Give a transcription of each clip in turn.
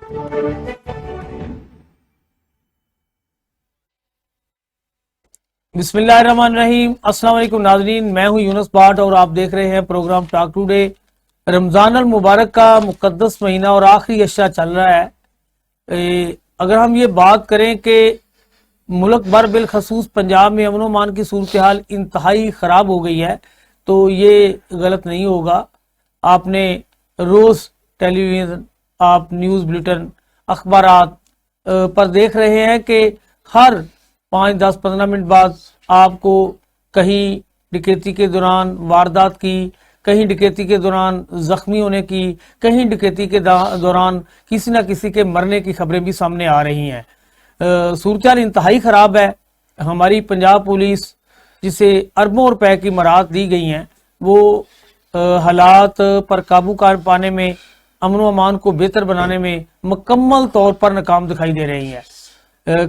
बिस्मिल्लाहिर्रहमानिर्रहीम। अस्सलाम वालेकुम नाज़रीन, मैं हूं यूनुस बाट और आप देख रहे हैं प्रोग्राम टॉक टुडे। रमज़ान अल मुबारक का मुक़द्दस महीना और आखिरी अशरा चल रहा है। अगर हम ये बात करें कि मुल्क भर बिलखसूस पंजाब में अमन अमान की सूरत हाल इंतहाई ख़राब हो गई है, तो ये गलत नहीं होगा। आपने रोज़ टेलीविज़न, आप न्यूज़ बुलेटिन, अखबारात पर देख रहे हैं कि हर 5, 10, 15 मिनट बाद आपको कहीं डकैती के दौरान वारदात की, कहीं डकैती के दौरान जख्मी होने की, कहीं डकैती के दौरान किसी न किसी के मरने की खबरें भी सामने आ रही हैं। सूरत हाल इंतहाई ख़राब है। हमारी पंजाब पुलिस, जिसे अरबों रुपए की मराहत दी गई हैं, वो हालात पर काबू पाने में, अमन व अमान को बेहतर बनाने में मुकम्मल तौर पर नाकाम दिखाई दे रही हैं।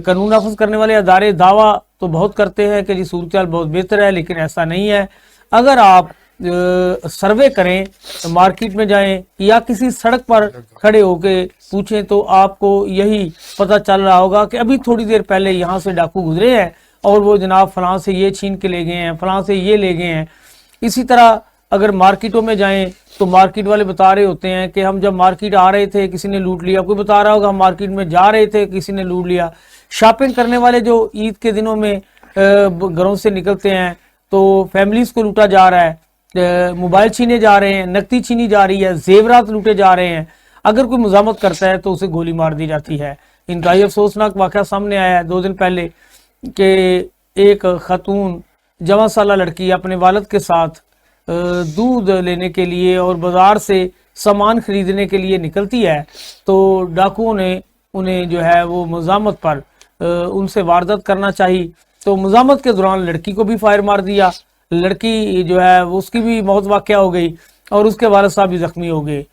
कानून नाफिज करने वाले अदारे दावा तो बहुत करते हैं कि जी सूरत हाल बहुत बेहतर है, लेकिन ऐसा नहीं है। अगर आप सर्वे करें, मार्केट में जाएं या किसी सड़क पर खड़े होकर पूछें, तो आपको यही पता चल रहा होगा कि अभी थोड़ी देर पहले यहाँ से डाकू गुजरे हैं और वो जनाब फलां से ये छीन के ले गए हैं, फलां से ये ले गए हैं। इसी तरह अगर मार्केटों में जाएं तो मार्केट वाले बता रहे होते हैं कि हम जब मार्केट आ रहे थे किसी ने लूट लिया, कोई बता रहा होगा हम मार्केट में जा रहे थे किसी ने लूट लिया। शॉपिंग करने वाले जो ईद के दिनों में घरों से निकलते हैं तो फैमिलीज को लूटा जा रहा है, मोबाइल छीने जा रहे हैं, नकदी छीनी जा रही है, जेवरात लूटे जा रहे हैं। अगर कोई मजामत करता है तो उसे गोली मार दी जाती है। इंतहाई अफसोसनाक वाक़या सामने आया है 2 दिन पहले कि एक खातून जवां साला लड़की अपने वालिद के साथ दूध लेने के लिए और बाजार से सामान खरीदने के लिए निकलती है, तो डाकुओं ने उन्हें जो है वो मज़ामत पर उनसे वारदात करना चाहिए, तो मज़ामत के दौरान लड़की को भी फायर मार दिया। लड़की जो है वो उसकी भी मौत वाक़या हो गई और उसके वालिद साहब भी ज़ख्मी हो गए।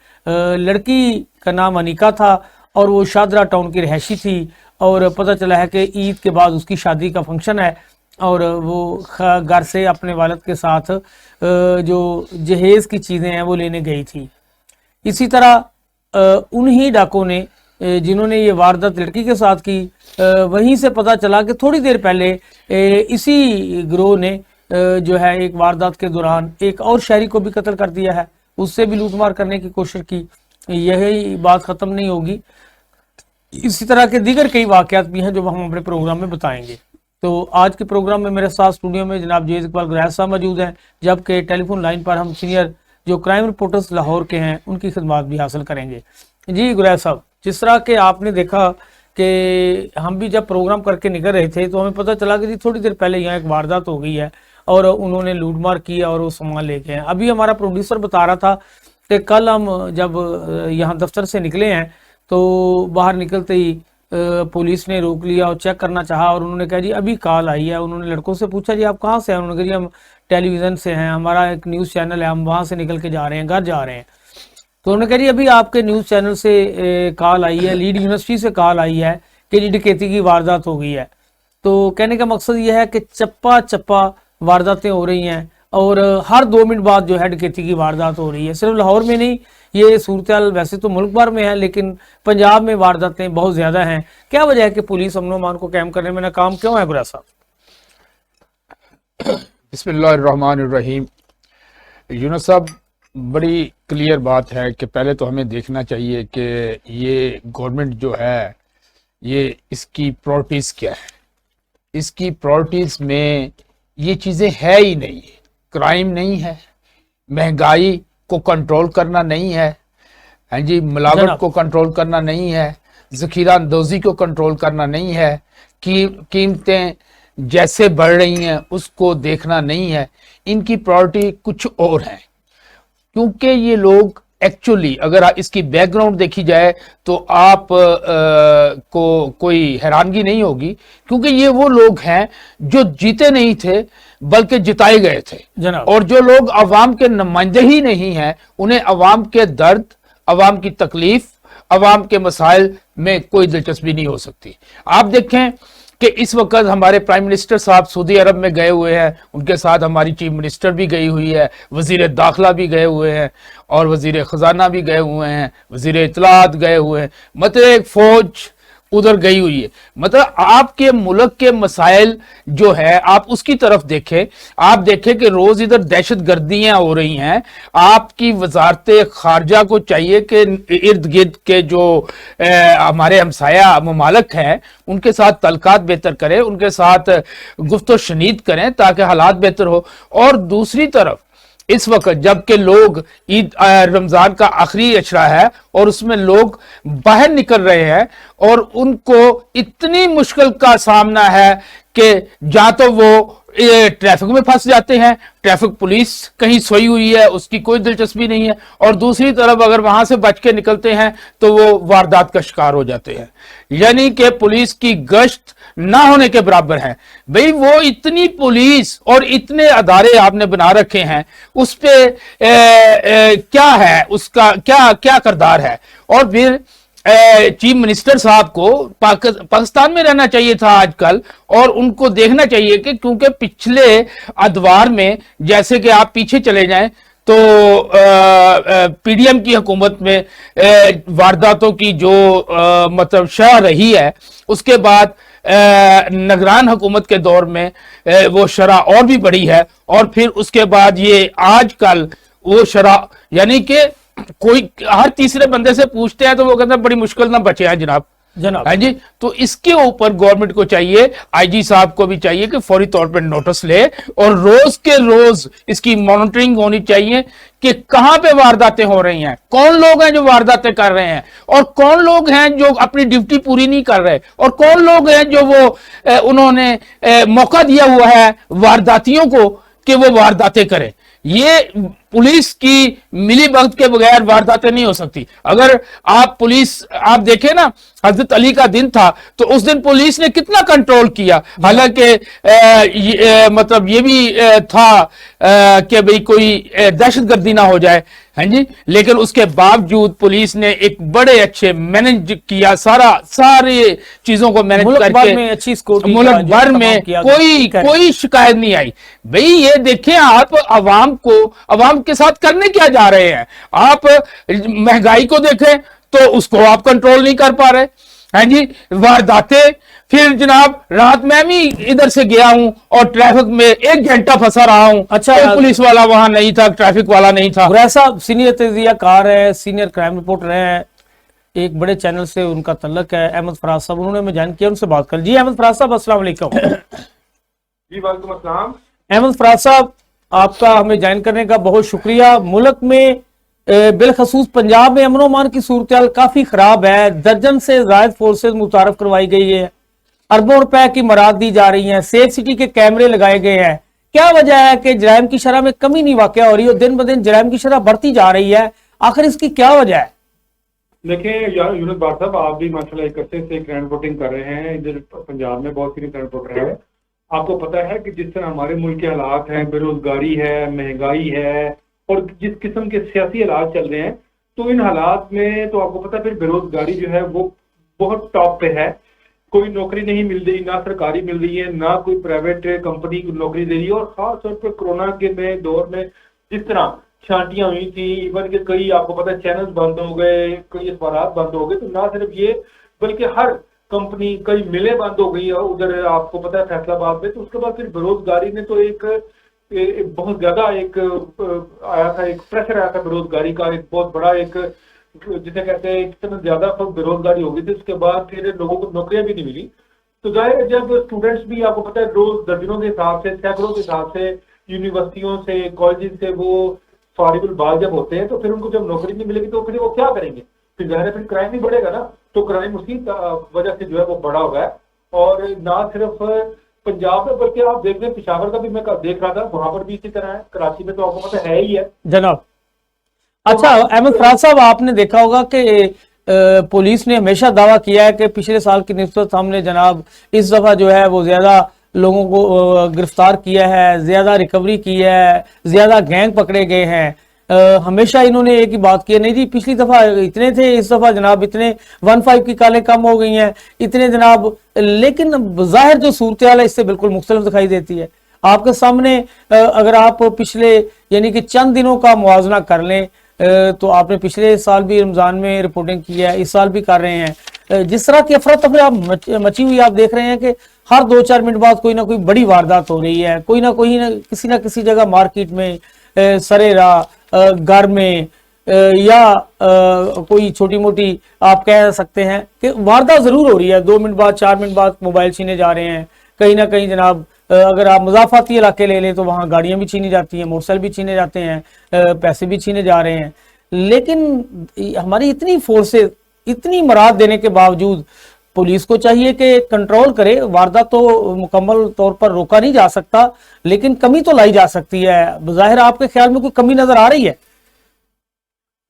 लड़की का नाम अनिका था और वो शादरा टाउन की रहायशी थी और पता चला है कि ईद के बाद उसकी शादी का फंक्शन है और वो घर से अपने वालिद के साथ जो जहेज़ की चीज़ें हैं वो लेने गई थी। इसी तरह उन्हीं डाकों ने जिन्होंने ये वारदात लड़की के साथ की, वहीं से पता चला कि थोड़ी देर पहले इसी गिरोह ने जो है एक वारदात के दौरान एक और शहरी को भी कत्ल कर दिया है, उससे भी लूटमार करने की कोशिश की। यही बात ख़त्म नहीं होगी, इसी तरह के दीगर कई वाक़यात भी हैं जो हम अपने प्रोग्राम में बताएंगे। तो आज के प्रोग्राम में मेरे साथ स्टूडियो में जनाब जैद इकबाल गुरैश साहब मौजूद हैं, जबकि टेलीफोन लाइन पर हम सीनियर जो क्राइम रिपोर्टर्स लाहौर के हैं उनकी खिदमत भी हासिल करेंगे। जी गुरैश साहब, जिस तरह के आपने देखा कि हम भी जब प्रोग्राम करके निकल रहे थे तो हमें पता चला कि जी थोड़ी देर पहले यहाँ एक वारदात हो गई है और उन्होंने लूटमार किया और वो सामान ले गए हैं। अभी हमारा प्रोड्यूसर बता रहा था कि कल हम जब यहाँ दफ्तर से निकले हैं तो बाहर निकलते ही पुलिस ने रोक लिया और चेक करना चाहा और उन्होंने कहा जी अभी कॉल आई है। उन्होंने लड़कों से पूछा जी आप कहाँ से हैं? उन्होंने कहा जी हम टेलीविज़न से हैं, हमारा एक न्यूज़ चैनल है, हम वहाँ से निकल के जा रहे हैं, घर जा रहे हैं। तो उन्होंने कहा जी अभी आपके न्यूज़ चैनल से कॉल आई है, लीड यूनिवर्सिटी से कॉल आई है कि जी डकैती की वारदात हो गई है। तो कहने का मकसद यह है कि चप्पा चप्पा वारदातें हो रही हैं और हर 2 मिनट बाद जो है डकैती की वारदात हो रही है। सिर्फ लाहौर में नहीं, ये सूरत हाल वैसे तो मुल्क भर में है, लेकिन पंजाब में वारदातें बहुत ज़्यादा हैं। क्या वजह है कि पुलिस अमन अमान को कायम करने में नाकाम क्यों है गुरैश साहब? बिस्मिल्लाहिर्रहमानिर्रहीम। यूनुस साहब, बड़ी क्लियर बात है कि पहले तो हमें देखना चाहिए कि ये गवर्नमेंट जो है ये इसकी प्रायोरिटीज़ क्या है। इसकी प्रायोरिटीज़ में ये चीज़ें है ही नहीं। क्राइम नहीं है, महंगाई को कंट्रोल करना नहीं है, हाँ जी, मिलावट को कंट्रोल करना नहीं है, ज़ख़ीरा अंदोज़ी को कंट्रोल करना नहीं है, कीमतें जैसे बढ़ रही हैं उसको देखना नहीं है। इनकी प्रायोरिटी कुछ और है, क्योंकि ये लोग एक्चुअली अगर इसकी बैकग्राउंड देखी जाए तो आप को कोई हैरानगी नहीं होगी, क्योंकि ये वो लोग हैं जो जीते नहीं थे बल्कि जिताए गए थे। और जो लोग अवाम के नुमाइंदे ही नहीं हैं, उन्हें अवाम के दर्द, अवाम की तकलीफ, अवाम के मसाइल में कोई दिलचस्पी नहीं हो सकती। आप देखें کہ اس وقت ہمارے پرائم منسٹر صاحب سعودی عرب میں گئے ہوئے ہیں، ان کے ساتھ ہماری چیف منسٹر بھی گئی ہوئی ہے، وزیر داخلہ بھی گئے ہوئے ہیں اور وزیر خزانہ بھی گئے ہوئے ہیں، وزیر اطلاعات گئے ہوئے ہیں، مطلب ایک فوج ادھر گئی ہوئی ہے۔ مطلب آپ کے ملک کے مسائل جو ہے آپ اس کی طرف دیکھیں، آپ دیکھیں کہ روز ادھر دہشت گردیاں ہو رہی ہیں۔ آپ کی وزارت خارجہ کو چاہیے کہ ارد گرد کے جو ہمارے ہمسایہ ممالک ہیں ان کے ساتھ تعلقات بہتر کریں، ان کے ساتھ گفت و شنید کریں تاکہ حالات بہتر ہو۔ اور دوسری طرف اس وقت جب کہ لوگ عید رمضان کا آخری اشرا ہے اور اس میں لوگ باہر نکل رہے ہیں اور ان کو اتنی مشکل کا سامنا ہے کہ یا تو وہ ٹریفک میں پھنس جاتے ہیں، ٹریفک پولیس کہیں سوئی ہوئی ہے، اس کی کوئی دلچسپی نہیں ہے، اور دوسری طرف اگر وہاں سے بچ کے نکلتے ہیں تو وہ واردات کا شکار ہو جاتے ہیں، یعنی کہ پولیس کی گشت نہ ہونے کے برابر ہے۔ بھئی وہ اتنی پولیس اور اتنے ادارے آپ نے بنا رکھے ہیں، اس پہ کیا ہے، اس کا کیا کردار ہے؟ اور پھر چیف منسٹر صاحب کو پاکستان میں رہنا چاہیے تھا آج کل، اور ان کو دیکھنا چاہیے کہ کیونکہ پچھلے ادوار میں جیسے کہ آپ پیچھے چلے جائیں تو پی ڈی ایم کی حکومت میں وارداتوں کی جو مطلب شرح رہی ہے، اس کے بعد نگران حکومت کے دور میں وہ شرح اور بھی بڑی ہے، اور پھر اس کے بعد یہ آج کل وہ شرح یعنی کہ کوئی ہر تیسرے بندے سے پوچھتے ہیں تو وہ کہتے ہیں بڑی مشکل نہ بچے ہیں جناب۔ ہاں جی، تو اس کے اوپر گورنمنٹ کو چاہیے، آئی جی صاحب کو بھی چاہیے کہ فوری طور پر نوٹس لے اور روز کے روز اس کی مانیٹرنگ ہونی چاہیے کہ کہاں پہ وارداتیں ہو رہی ہیں، کون لوگ ہیں جو وارداتیں کر رہے ہیں، اور کون لوگ ہیں جو اپنی ڈیوٹی پوری نہیں کر رہے، اور کون لوگ ہیں جو انہوں نے موقع دیا ہوا ہے وارداتیوں کو کہ وہ وارداتیں کریں۔ یہ پولیس کی ملی بھگت کے بغیر وارداتیں نہیں ہو سکتی۔ اگر آپ دیکھیں نا، حضرت علی کا دن تھا تو اس دن پولیس نے کتنا کنٹرول کیا، حالانکہ مطلب یہ بھی تھا کہ بھئی کوئی دہشت گردی نہ ہو جائے، ہاں جی، لیکن اس کے باوجود پولیس نے ایک بڑے اچھے مینج کیا، سارے چیزوں کو مینج کر کے ملک بھر میں کوئی شکایت نہیں آئی۔ بھئی یہ دیکھیں آپ عوام کے ساتھ کرنے کیا جا رہے ہیں، آپ مہنگائی کو دیکھیں تو اس کو آپ کنٹرول نہیں کر پا رہے، ہاں جی، وارداتیں، پھر جناب رات میں بھی ادھر سے گیا ہوں اور ٹریفک میں 1 گھنٹہ پھنسا رہا ہوں، اچھا پولیس والا وہاں نہیں تھا، ٹریفک والا نہیں تھا۔ گریز صاحب سینئر تجزیہ کار ہے، سینئر کرائم رپورٹر ہیں، ایک بڑے چینل سے ان کا تعلق ہے، احمد فراز صاحب، انہوں نے ہمیں جان کیا، ان سے بات کر۔ جی احمد فراز صاحب السلام علیکم۔ جی وعلیکم السلام۔ احمد فراز صاحب آپ کا ہمیں جوائن کرنے کا بہت شکریہ۔ ملک میں بالخصوص پنجاب میں امن و امان کی صورتحال کافی خراب ہے، درجن سے زائد فورسز متعارف کروائی گئی ہے، اربوں روپے کی مراد دی جا رہی ہیں، سیف سٹی کے کیمرے لگائے گئے ہیں۔ کیا وجہ ہے کہ جرائم کی شرح میں کمی نہیں واقع ہو رہی اور دن بدن جرائم کی شرح بڑھتی جا رہی ہے؟ آخر اس کی کیا وجہ ہے؟ دیکھیں یونس بار صاحب، آپ بھی ماشاءاللہ ایک عرصے سے کرائم رپورٹنگ کر رہے ہیں، ادھر پنجاب میں بہت سی کرائم رپورٹر ہیں۔ آپ کو پتہ ہے کہ جس طرح ہمارے ملک کے حالات ہیں، بے روزگاری ہے، مہنگائی ہے، اور جس قسم کے سیاسی حالات چل رہے ہیں، تو ان حالات میں تو آپ کو پتہ ہے پھر بے روزگاری جو ہے وہ بہت ٹاپ پہ ہے۔ کوئی نوکری نہیں مل رہی، نہ سرکاری مل رہی ہے، نہ کوئی پرائیویٹ کمپنی نوکری دے رہی ہے، اور خاص طور پہ کرونا کے دور میں جس طرح چھانٹیاں ہوئی تھی، ایون کہ کئی آپ کو پتہ ہے چینلز بند ہو گئے، کئی اخبارات بند ہو گئے، تو نہ صرف یہ بلکہ ہر کمپنی، کئی ملیں بند ہو گئی ادھر آپ کو پتہ ہے فیصلہ آباد میں۔ تو اس کے بعد پھر بے روزگاری نے تو ایک بہت زیادہ ایک آیا تھا، ایک پریشر آیا تھا بے روزگاری کا، ایک بہت بڑا ایک جسے کہتے ہیں اتنا زیادہ بے روزگاری ہو گئی تھی۔ اس کے بعد پھر لوگوں کو نوکریاں بھی نہیں ملی، تو ظاہر جب اسٹوڈنٹس بھی آپ کو پتہ ہے روز درجنوں کے حساب سے، سینکڑوں کے حساب سے یونیورسٹیوں سے، کالجز سے وہ فارغ البال جب ہوتے ہیں، تو پھر ان کو جب نوکری نہیں ملے گی تو پھر وہ کیا کریں گے؟ پھر ظاہر ہے پھر کرائم بھی بڑھے گا نا، تو کرائم اسی وجہ سے جو ہے وہ بڑا ہوا ہے۔ اور نہ صرف پنجاب میں بلکہ آپ دیکھ لیں پشاور کا بھی میں دیکھ رہا تھا، وہاں پر بھی اسی طرح ہے، کراچی میں تو آپ کو پتہ ہے ہی ہے جناب۔ اچھا احمد فراز صاحب، آپ نے دیکھا ہوگا کہ پولیس نے ہمیشہ دعویٰ کیا ہے کہ پچھلے سال کی نسبت ہم نے جناب اس دفعہ جو ہے وہ زیادہ لوگوں کو گرفتار کیا ہے، زیادہ ریکوری کی ہے، زیادہ گینگ پکڑے گئے ہیں، ہمیشہ انہوں نے ایک ہی بات کی ہے، نہیں جی پچھلی دفعہ اتنے تھے، اس دفعہ جناب اتنے 1.5 کی کالیں کم ہو گئی ہیں اتنے جناب، لیکن بظاہر جو صورتحال ہے اس سے بالکل مختلف دکھائی دیتی ہے۔ آپ کے سامنے اگر آپ پچھلے یعنی کہ چند دنوں کا موازنہ کر لیں تو آپ نے پچھلے سال بھی رمضان میں رپورٹنگ کی ہے، اس سال بھی کر رہے ہیں، جس طرح کی افراتفری آپ مچی ہوئی آپ دیکھ رہے ہیں کہ ہر 2-4 منٹ بعد کوئی نہ کوئی بڑی واردات ہو رہی ہے، کوئی نہ کسی جگہ مارکیٹ میں، سرے راہ، گھر میں، یا کوئی چھوٹی موٹی آپ کہہ سکتے ہیں کہ واردات ضرور ہو رہی ہے، 2 منٹ بعد 4 منٹ بعد موبائل چھینے جا رہے ہیں، کہیں نہ کہیں جناب اگر آپ مضافاتی علاقے لے لیں تو وہاں گاڑیاں بھی چھینے جاتی ہیں، موٹر سائیکل بھی چھینے جاتے ہیں، پیسے بھی چھینے جا رہے ہیں۔ لیکن ہماری اتنی فورسز اتنی مراد دینے کے باوجود پولیس کو چاہیے کہ کنٹرول کرے، واردات تو مکمل طور پر روکا نہیں جا سکتا لیکن کمی تو لائی جا سکتی ہے۔ بظاہر آپ کے خیال میں کوئی کمی نظر آ رہی ہے؟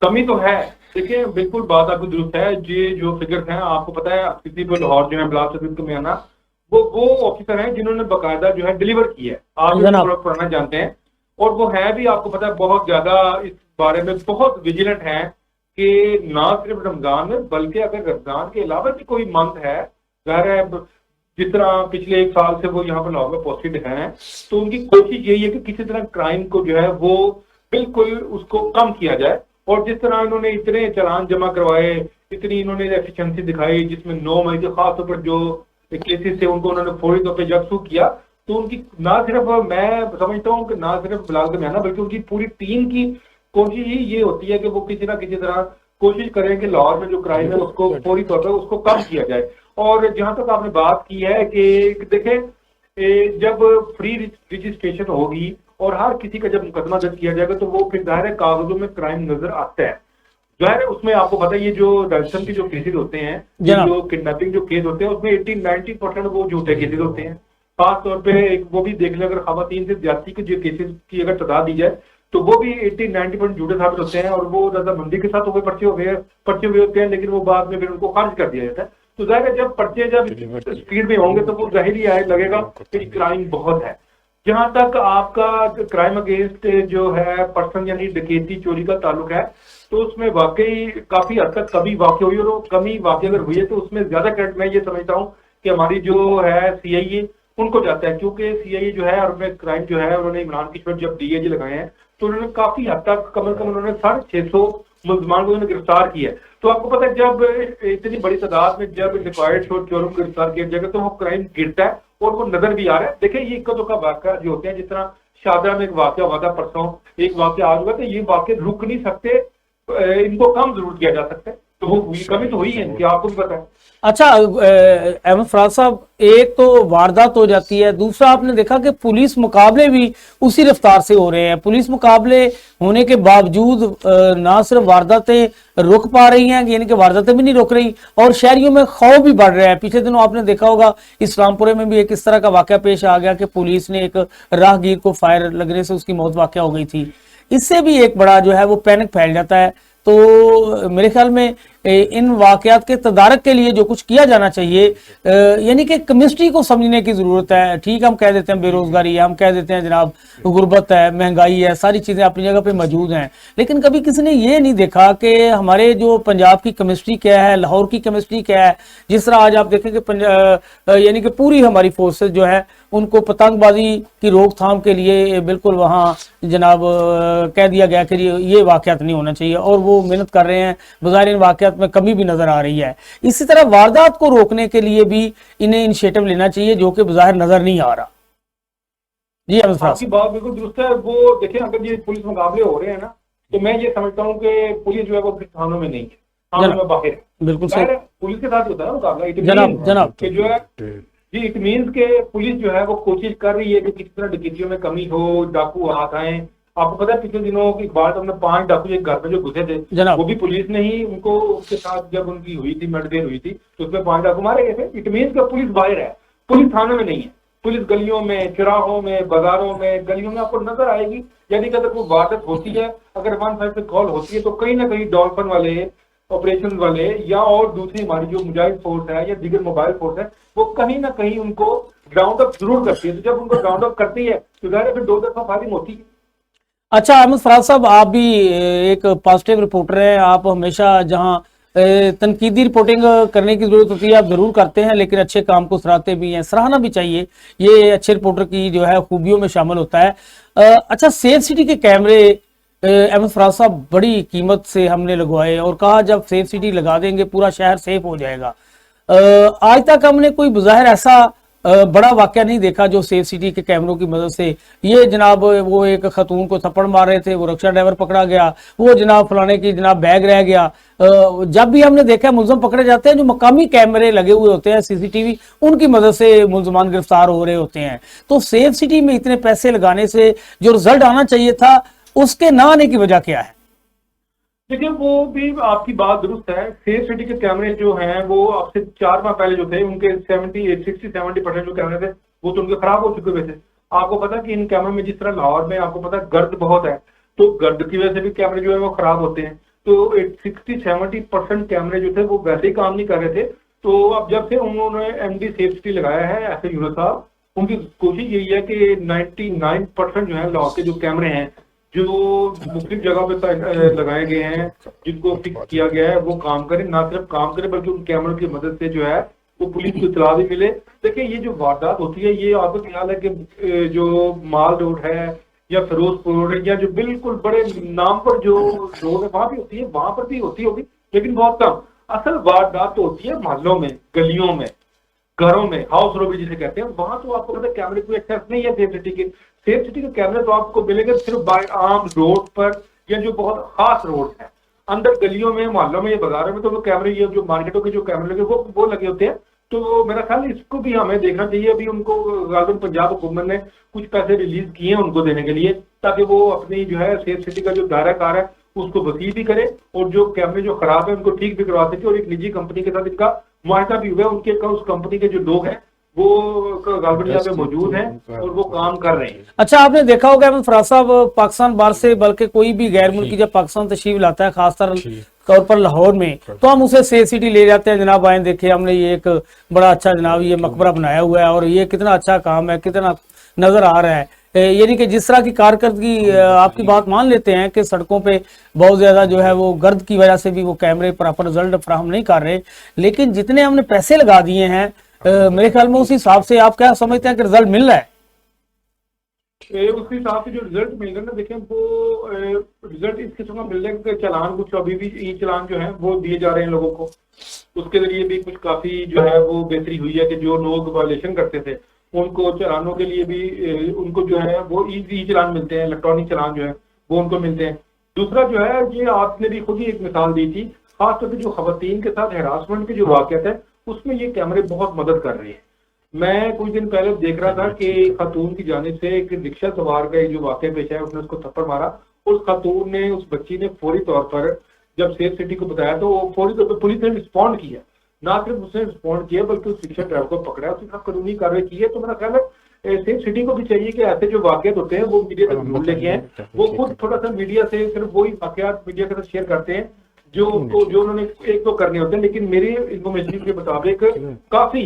کمی تو ہے، دیکھیں بالکل بات آپ کی درست ہے، یہ جو فگرز ہیں آپ کو پتا ہے کسی کو لاہور جو ہے بلاک سروس میں آنا وہ آفیسر ہیں جنہوں نے باقاعدہ جو ہے ڈیلیور کی ہے، آپ پڑھنا جانتے ہیں، اور وہ ہے بھی آپ کو پتا ہے بہت زیادہ اس بارے میں بہت ویجیلنٹ ہیں کہ نہ صرف رمضان میں بلکہ اگر رمضان کے علاوہ بھی کوئی منتھ ہے، ظاہر ہے جس طرح پچھلے 1 سال سے وہ یہاں پر لاہور میں پوسٹڈ ہیں تو ان کی کوشش یہی ہے کہ کسی طرح کرائم کو جو ہے وہ بالکل اس کو کم کیا جائے، اور جس طرح انہوں نے اتنے چلان جمع کروائے، اتنی انہوں نے ایفیشنسی دکھائی، جس میں 9 مئی کے خاص طور پر جو کیسز سے ان کو انہوں نے فوری طور پہ یکسو کیا، تو ان کی نہ صرف میں سمجھتا ہوں کہ نہ صرف بلاک درمیانہ بلکہ ان کی پوری ٹیم کی کوشش ہی یہ ہوتی ہے کہ وہ کسی نہ کسی طرح کوشش کریں کہ لاہور میں جو کرائم ہے اس کو فوری طور پہ اس کو کم کیا جائے۔ اور جہاں تک آپ نے بات کی ہے کہ دیکھیں جب فری رجسٹریشن ہوگی اور ہر کسی کا جب مقدمہ درج کیا جائے گا تو وہ پھر ظاہر کاغذوں میں کرائم نظر آتا ہے، ظاہر اس میں آپ کو پتا ہے یہ جو رینسم کے جو کیسز ہوتے ہیں، جو کڈنیپنگ جو کیس ہوتے ہیں اس میں 80-90% وہ جھوٹے کیسز ہوتے ہیں، خاص طور پہ وہ بھی دیکھ لیں اگر خواتین سے زیادتی کے جو کیسز کی اگر تعداد دی جائے تو وہ بھی 80-90% جھوٹے ثابت ہوتے ہیں، اور وہ رضامندی کے ساتھ پرچے ہوئے ہوتے ہیں، لیکن وہ بعد میں پھر ان کو خارج کر دیا جاتا ہے۔ تو ظاہر ہے جب پرچے جب اسپیڈ میں ہوں گے تو وہ ظاہر ہی لگے گا کہ کرائم بہت ہے۔ جہاں تک آپ کا کرائم اگینسٹ جو ہے پرسن یعنی ڈکیتی چوری کا تعلق ہے تو اس میں واقعی کافی حد تک کمی واقع ہوئی، اور کمی واقع اگر ہوئی ہے تو اس میں زیادہ کریڈٹ میں یہ سمجھتا ہوں کہ ہماری جو ہے سی آئی اے ان کو جاتا ہے، کیونکہ سی آئی اے جو ہے اور کرائم جو ہے انہوں نے عمران کشور جب ڈی اے جی لگائے ہیں تو انہوں نے کافی حد تک کم از کم انہوں نے 650 ملزمان کو گرفتار کیا ہے۔ تو آپ کو پتا ہے جب اتنی بڑی تعداد میں جب ڈکوائٹ چوروں کو گرفتار کیا جائے گا تو وہ کرائم گرتا ہے اور وہ نظر بھی آ رہا ہے۔ دیکھیں یہ اکا دکا واقعہ جو ہوتے ہیں، جس طرح شاہدرہ میں ایک واقعہ ہوا تھا پرسوں، ایک واقعہ آج ہوا، تو یہ واقع رک نہیں سکتے، ان کو کم ضرور کیا جا سکتا ہے، تو وہ کمی تو ہوئی ہے ان کی، آپ کو بھی پتا ہے۔ اچھا احمد فراز صاحب، ایک تو واردات ہو جاتی ہے، دوسرا آپ نے دیکھا کہ پولیس مقابلے بھی اسی رفتار سے ہو رہے ہیں، پولیس مقابلے ہونے کے باوجود نہ صرف وارداتیں رک پا رہی ہیں، یعنی کہ وارداتیں بھی نہیں رک رہی، اور شہریوں میں خوف بھی بڑھ رہا ہے۔ پچھلے دنوں آپ نے دیکھا ہوگا اسلام پورے میں بھی ایک اس طرح کا واقعہ پیش آ گیا کہ پولیس نے ایک راہگیر کو فائر لگنے سے اس کی موت واقع ہو گئی تھی۔ اس سے بھی ایک بڑا جو ہے وہ پینک پھیل جاتا ہے۔ تو میرے خیال میں ان واقعات کے تدارک کے لیے جو کچھ کیا جانا چاہیے، یعنی کہ کیمسٹری کو سمجھنے کی ضرورت ہے۔ ٹھیک ہم کہہ دیتے ہیں بے روزگاری ہے، ہم کہہ دیتے ہیں جناب غربت ہے، مہنگائی ہے، ساری چیزیں اپنی جگہ پہ موجود ہیں، لیکن کبھی کسی نے یہ نہیں دیکھا کہ ہمارے جو پنجاب کی کیمسٹری کیا ہے، لاہور کی کیمسٹری کیا ہے۔ جس طرح آج آپ دیکھیں کہ یعنی کہ پوری ہماری فورسز جو ہے ان کو پتنگ بازی کی روک تھام کے لیے بالکل وہاں جناب کہہ دیا گیا کہ یہ واقعات نہیں ہونا چاہیے، اور وہ محنت کر رہے ہیں، بظاہر ان واقعات میں کمی بھی نظر آ رہی ہے۔ اسی طرح واردات کو روکنے کے لیے بھی انہیں انیشیٹو لینا چاہیے جو کہ بظاہر نظر نہیں آ رہا۔ جی آپ کی بات بالکل درست ہے۔ وہ دیکھیں اگر یہ پولیس مقابلے ہو رہے ہیں نا تو میں یہ سمجھتا ہوں کہ پولیس جو ہے وہ تھانوں میں نہیں ہے، تھانوں میں باہر ہے۔ بالکل صحیح، پولیس کے ساتھ ہوتا ہے نا مقابلہ، جناب کہ جو ہے جی اٹ مینس کہ پولیس جو ہے وہ کوشش کر رہی ہے کہ کسی طرح ڈکیتیوں میں کمی ہو، ڈاکو ہاتھ آئیں۔ آپ کو پتا ہے پچھلے دنوں کی بات ہم نے 5 ڈاکو ایک گھر میں جو گھسے تھے وہ بھی پولیس نے ہی ان کو اس کے ساتھ جب ان کی ہوئی تھی میڈ ہوئی تھی تو اس میں 5 ڈاکو مارے گئے تھے۔ اٹ مینس کہ پولیس باہر ہے، پولیس تھانے میں نہیں ہے، پولیس گلیوں میں، چراہوں میں، بازاروں میں، گلیوں میں آپ کو نظر آئے گی۔ یعنی کہ اگر کوئی واردات ہوتی ہے، اگر 1 سے کال ہوتی ہے تو کہیں نہ کہیں ڈولفن والے، آپریشن والے یا اور دوسری ہماری جو مجاہد فورس ہے یا دیگر موبائل فورس ہے وہ کہیں نہ کہیں ان کو گراؤنڈ اپ ضرور کرتی ہے۔ تو جب ان کو گراؤنڈ اپ کرتی ہے تو ظاہر ہے پھر 2 طرفہ فائرنگ ہوتی ہے۔ अच्छा अहमद फराज साहब, आप भी एक पॉजिटिव रिपोर्टर हैं, आप हमेशा जहां तनकीदी रिपोर्टिंग करने की जरूरत होती है आप जरूर करते हैं, लेकिन अच्छे काम को सराहते भी हैं, सराहना भी चाहिए, ये अच्छे रिपोर्टर की जो है खूबियों में शामिल होता है। अच्छा, सेफ सिटी के कैमरे अहमद फराज साहब बड़ी कीमत से हमने लगवाए और कहा जब सेफ सिटी लगा देंगे पूरा शहर सेफ हो जाएगा। आज तक हमने कोई बज़ाहिर ऐसा बड़ा वाकया नहीं देखा जो सेफ सिटी के कैमरों की मदद से, ये जनाब वो एक खतून को थप्पड़ मार रहे थे, वो रिक्शा ड्राइवर पकड़ा गया, वो जनाब फलाने की जनाब बैग रह गया। जब भी हमने देखा मुलजम पकड़े जाते हैं, जो मकामी कैमरे लगे हुए होते हैं सीसीटीवी, उनकी मदद से मुलजमान गिरफ्तार हो रहे होते हैं। तो सेफ सिटी में इतने पैसे लगाने से जो रिजल्ट आना चाहिए था उसके ना आने की वजह क्या है? देखिए, वो भी आपकी बात दुरुस्त है। सेफ सिटी के कैमरे जो हैं वो अब से 4 माह पहले जो थे उनके 60-70% जो कैमरे थे वो तो उनके खराब हो चुके हुए थे। आपको पता कि इन कैमरों में जिस तरह लाहौर में आपको पता गर्द बहुत है, तो गर्द की वजह से भी कैमरे जो है वो खराब होते हैं। तो 60-70% कैमरे जो थे वो वैसे ही काम नहीं कर रहे थे। तो अब जब से उन्होंने MD सेफ सिटी लगाया है ऐसे यूनुस साहब, उनकी कोशिश यही है कि 99% जो है लाहौर के जो कैमरे हैं जो मुख्तलिफ जगह पे लगाए गए हैं, जिनको फिक्स किया गया है, वो काम करें। ना सिर्फ काम करें बल्कि उन कैमरों की मदद से जो है वो पुलिस को इत्तला भी मिले। देखिए, ये जो वारदात होती है ये आपको ख्याल है कि जो माल रोड है या फिरोजपुर रोड है या जो बिल्कुल बड़े नाम पर जो रोड है वहां भी होती है, वहां पर भी होती होगी लेकिन बहुत कम। असल वारदात तो होती है मोहल्लों में, गलियों में, घरों में, हाउस रोबरी जिसे कहते हैं। वहां तो आपको पता है कैमरे कोई एक्सेस नहीं है सेफ सिटी के। सेफ सिटी के कैमरे तो आपको मिलेंगे सिर्फ बाय आम रोड पर या जो बहुत खास रोड है। अंदर गलियों में, मोहल्लों में या बाजारों में तो वो कैमरे, ये जो मार्केटों के जो कैमरे लगे वो लगे होते हैं। तो मेरा ख्याल है इसको भी हमें देखना चाहिए। अभी उनको गालिबन पंजाब हुकूमत ने कुछ पैसे रिलीज किए हैं उनको देने के लिए, ताकि वो अपनी जो है सेफ सिटी का जो दायरा कार है उसको वसी भी करे और जो कैमरे जो खराब है उनको ठीक भी करवा सके। और एक निजी कंपनी के साथ इनका मुआहदा भी हुआ है, उनके उस कंपनी के जो लोग हैं वो गालबन पे मौजूद हैं और वो काम कर रहे हैं। अच्छा, आपने देखा होगा अहमद फराज साहब, पाकिस्तान बाहर से बल्कि कोई भी गैर मुल्की जब पाकिस्तान तशरीफ लाता है, खासतौर तौर पर लाहौर में, तो हम उसे सेफ सिटी ले जाते हैं। जनाब आए देखे हमने ये एक बड़ा अच्छा जनाब ये मकबरा बनाया हुआ है और ये कितना अच्छा काम है, कितना नजर आ रहा है। यानी कि जिस तरह की कारकर्दगी आपकी बात मान लेते हैं कि सड़कों पे बहुत ज्यादा जो है वो गर्द की वजह से भी वो कैमरे प्रॉपर रिजल्ट फराहम नहीं कर रहे, लेकिन जितने हमने पैसे लगा दिए हैं मेरे ख्याल में उस हिसाब से आप क्या समझते हैं कि रिजल्ट मिल रहा है? उस हिसाब से जो रिजल्ट मिल रहा है ना, देखें वो रिजल्ट इस किस्म का मिल रहा है कि चालान कुछ अभी भी ई चालान जो है वो दिए जा रहे हैं लोगों को। उसके जरिए भी कुछ काफी जो है वो बेहतरी हुई है कि जो लोग वायलेशन करते थे उनको चालानों के लिए भी उनको जो है वो ई चालान मिलते हैं, इलेक्ट्रॉनिक चालान जो है वो उनको मिलते हैं। दूसरा जो है ये आपने भी खुद ही एक मिसाल दी थी, खासतौर पर जो खवातीन के साथ हरासमेंट के जो वाक़यात है उसमें ये कैमरे बहुत मदद कर रहे हैं। मैं कुछ दिन पहले देख रहा था कि खातून की जानिब से एक रिक्शा सवार का जो वाक़या पेश आया, उसने उसको थप्पड़ मारा। उस खातून ने, उस बच्ची ने फौरी तौर पर जब सेफ सिटी को बताया तो वो फौरी तौर पर पुलिस ने रिस्पॉन्ड किया। ना सिर्फ उसने रिस्पॉन्ड किया बल्कि उस रिक्शा ड्राइवर को पकड़ा, उसके खिलाफ कानूनी कार्रवाई की है। तो मेरा ख्याल है सेफ सिटी को भी चाहिए कि ऐसे जो वाक़यात होते हैं वो मीडिया तक जरूर लेके आए। वो खुद थोड़ा सा मीडिया से सिर्फ वही वाक़यात मीडिया के साथ शेयर करते हैं जो उन्होंने एक तो करने होते हैं, लेकिन मेरी इंफॉर्मेशन के मुताबिक काफी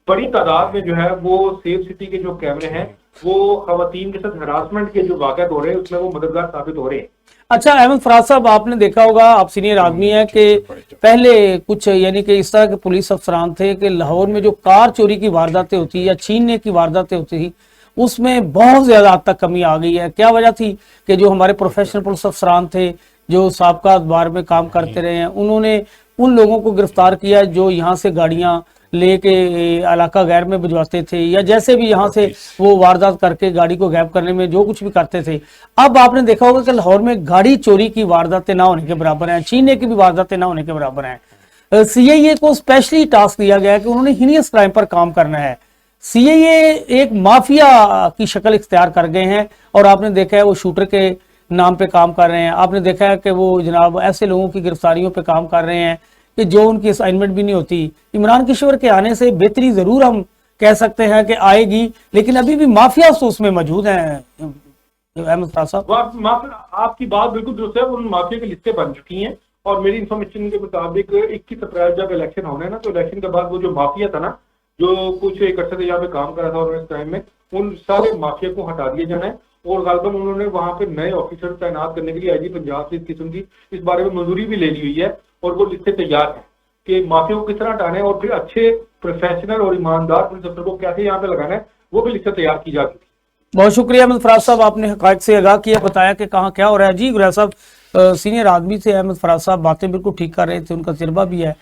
बड़ी तादाद में जो है वो सेफ सिटी के जो कैमरे हैं वो खवातीन के साथ हरासमेंट के जो वाक़यात हो रहे हैं उसमें वो मददगार साबित हो रहे हैं। अच्छा अहमद फराज साहब, आपने देखा होगा, आप सीनियर आदमी हैं, कि पहले कुछ यानी कि इस तरह के पुलिस अफसरान थे कि लाहौर में जो कार चोरी की वारदातें होती या छीनने की वारदातें होती थी उसमें बहुत ज्यादा हद तक कमी आ गई है। क्या वजह थी कि जो हमारे प्रोफेशनल पुलिस अफसरान थे जो साबका अखबार में काम करते रहे हैं, उन्होंने उन लोगों को गिरफ्तार किया जो यहाँ से गाड़ियां लेके इलाका गैर में भिजवाते थे या जैसे भी यहाँ से वो वारदात करके गाड़ी को गायब करने में जो कुछ भी करते थे। अब आपने देखा होगा कि लाहौर में गाड़ी चोरी की वारदातें ना होने के बराबर हैं, छीनने की भी वारदातें ना होने के बराबर हैं। सीआईए को स्पेशली टास्क दिया गया है कि उन्होंने हीनियस क्राइम पर काम करना है। सीआईए एक माफिया की शक्ल इख्तियार कर गए हैं और आपने देखा है वो शूटर के नाम पे काम कर रहे हैं। आपने देखा है कि वो जनाब ऐसे लोगों की गिरफ्तारियों पे काम कर रहे हैं कि जो उनकी असाइनमेंट भी नहीं होती। इमरान किशोर के आने से बेहतरी जरूर हम कह सकते हैं कि आएगी, लेकिन अभी भी माफिया तो उसमें मौजूद हैं। अहमद साहब, आपकी बात बिल्कुल दुरुस्त है, उन माफिया की लिस्टें बन चुकी हैं और मेरी इंफॉर्मेशन के मुताबिक 21 अप्रैल जब इलेक्शन होना है ना, तो इलेक्शन के बाद वो जो माफिया था ना, जो कुछ एक अर्से से यहाँ पे काम कर रहा था ऑर्गेनाइज क्राइम में, उन सारे माफिया को हटा दिया जाना है। और गालबन उन्होंने वहां पे नए ऑफिसर तैनात करने के लिए आईजी पंजाब से इस किस्म की इस बारे में मंजूरी भी ले ली हुई है और वो इससे तैयार है कि माफिया को किस तरह हटाना है और फिर अच्छे प्रोफेशनल और ईमानदार पुलिस अफसर को कैसे यहाँ पे लगाना है, वो भी लिस्ट तैयार की जा चुकी है। बहुत शुक्रिया अहमद फराज साहब, आपने हकायक से आगाह किया, बताया कि कहाँ क्या हो रहा है। जी गुरैज साहब, सीनियर आदमी थे अहमद फराज साहब, बातें बिल्कुल ठीक कर रहे थे, उनका तजर्बा भी है